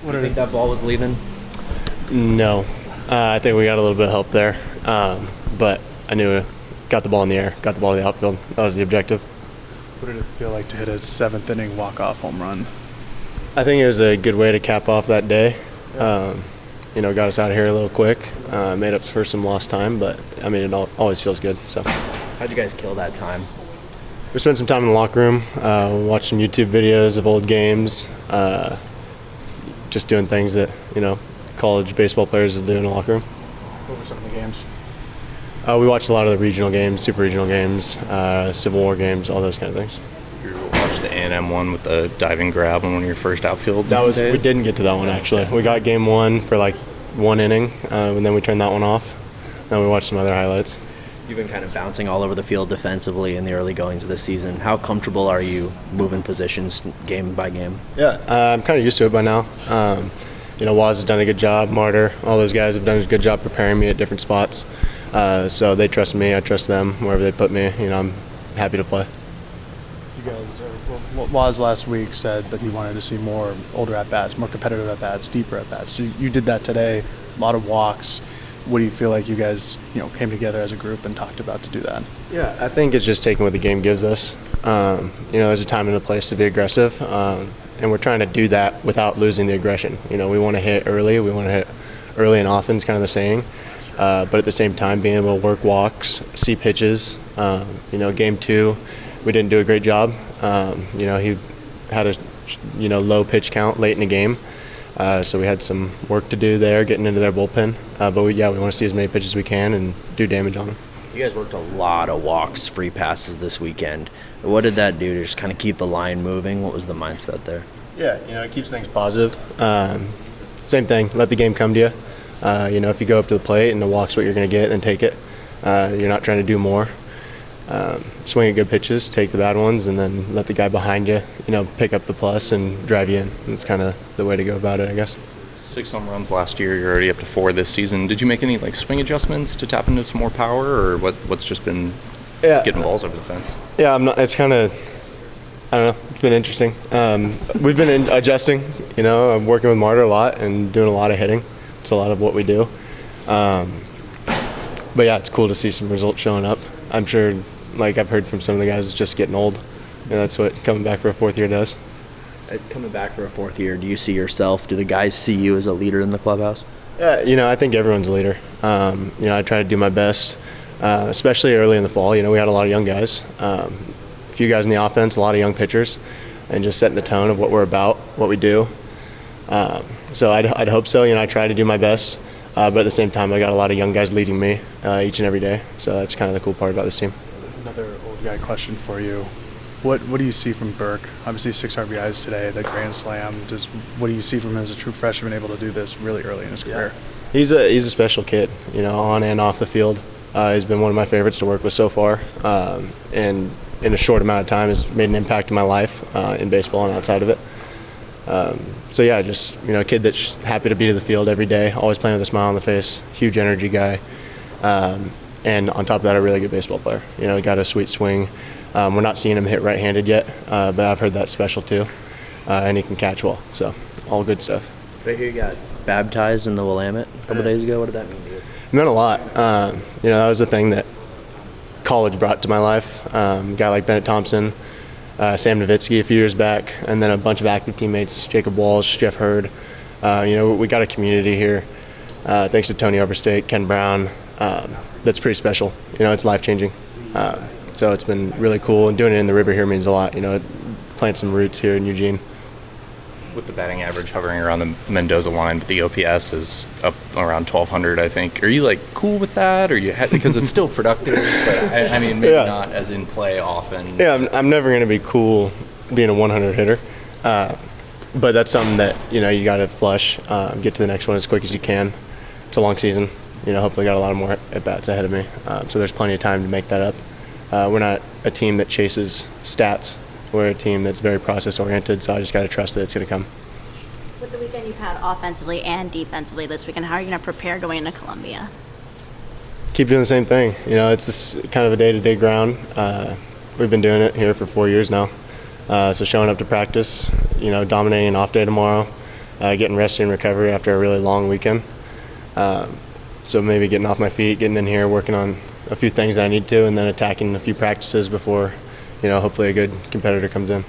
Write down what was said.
Do you think that ball was leaving? No. I think we got a little bit of help there. But I knew got the ball in the air, got the ball to the outfield. That was the objective. What did it feel like to hit a seventh inning walk-off home run? I think it was a good way to cap off that day. Got us out of here a little quick. Made up for some lost time, but I mean, it always feels good. So, How'd you guys kill that time? we spent some time in the locker room, watched some YouTube videos of old games, just doing things that college baseball players do in the locker room. What were some of the games? We watched a lot of the regional games, super regional games, Civil War games, all those kind of things. You watched the A&M one with the diving grab on one of your first outfield days? We didn't get to that one, actually. We got game one for like one inning, and then we turned that one off. Then we watched some other highlights. You've been kind of bouncing all over the field defensively in the early goings of the season. How comfortable are you moving positions game by game? Yeah, I'm kind of used to it by now. Waz has done a good job. Martyr, all those guys have done a good job preparing me at different spots. So they trust me, I trust them. Wherever they put me, I'm happy to play. You guys, Waz last week said that he wanted to see more older at-bats, more competitive at-bats, deeper at-bats. You did that today, a lot of walks. What do you feel like you guys, came together as a group and talked about to do that? Yeah, I think it's just taking what the game gives us. There's a time and a place to be aggressive, and we're trying to do that without losing the aggression. We want to hit early. We want to hit early and often is kind of the saying. But at the same time, being able to work walks, see pitches. Game 2, we didn't do a great job. He had a low pitch count late in the game. So we had some work to do there, getting into their bullpen. But we want to see as many pitches as we can and do damage on them. You guys worked a lot of walks, free passes this weekend. What did that do to just kind of keep the line moving? What was the mindset there? Yeah, it keeps things positive. Same thing, let the game come to you. If you go up to the plate and the walk's what you're going to get, then take it. You're not trying to do more. Swing at good pitches, take the bad ones, and then let the guy behind you, pick up the plus and drive you in. It's kind of the way to go about it, I guess. 6 home runs last year. You're already up to 4 this season. Did you make any swing adjustments to tap into some more power, or what's just been getting balls over the fence? Yeah, I'm not. It's kind of, I don't know. It's been interesting. We've been adjusting. I'm working with Martyr a lot and doing a lot of hitting. It's a lot of what we do. But yeah, it's cool to see some results showing up. I'm sure, I've heard from some of the guys, it's just getting old. And that's what coming back for a 4th year does. Coming back for a 4th year, do you see yourself, do the guys see you as a leader in the clubhouse? Yeah, I think everyone's a leader. I try to do my best, especially early in the fall. We had a lot of young guys, a few guys in the offense, a lot of young pitchers, and just setting the tone of what we're about, what we do. So I'd hope so. I try to do my best, but at the same time, I got a lot of young guys leading me each and every day. So that's kind of the cool part about this team. Another old guy question for you. What do you see from Burke? Obviously 6 RBIs today, the grand slam. Just what do you see from him as a true freshman able to do this really early in his career? He's a special kid, on and off the field. He's been one of my favorites to work with so far, and in a short amount of time has made an impact in my life in baseball and outside of it. Just a kid that's happy to be to the field every day, always playing with a smile on the face, huge energy guy, and on top of that, a really good baseball player. He got a sweet swing. We're not seeing him hit right-handed yet, but I've heard that's special too, and he can catch well. So, all good stuff. Right here, you got baptized in the Willamette a couple days ago. What did that mean to you? It meant a lot. That was the thing that college brought to my life. A guy like Bennett Thompson, Sam Nowitzki a few years back, and then a bunch of active teammates, Jacob Walsh, Jeff Hurd. We got a community here, thanks to Tony Overstate, Ken Brown, that's pretty special. It's life-changing. So it's been really cool, and doing it in the river here means a lot. Plant some roots here in Eugene. With the batting average hovering around the Mendoza line, but the OPS is up around 1,200, I think. Are you cool with that, or because it's still productive? But maybe not as in play often. Yeah, I'm never going to be cool being a 100 hitter, but that's something that you got to flush, get to the next one as quick as you can. It's a long season. Hopefully got a lot of more at bats ahead of me, so there's plenty of time to make that up. We're not a team that chases stats. We're a team that's very process-oriented, so I just got to trust that it's going to come. With the weekend you've had offensively and defensively this weekend, how are you going to prepare going into Columbia? Keep doing the same thing. It's this kind of a day-to-day ground. We've been doing it here for 4 years now. So showing up to practice, dominating an off day tomorrow, getting rested and recovery after a really long weekend. So maybe getting off my feet, getting in here, working on a few things I need to, and then attacking a few practices before, hopefully a good competitor comes in.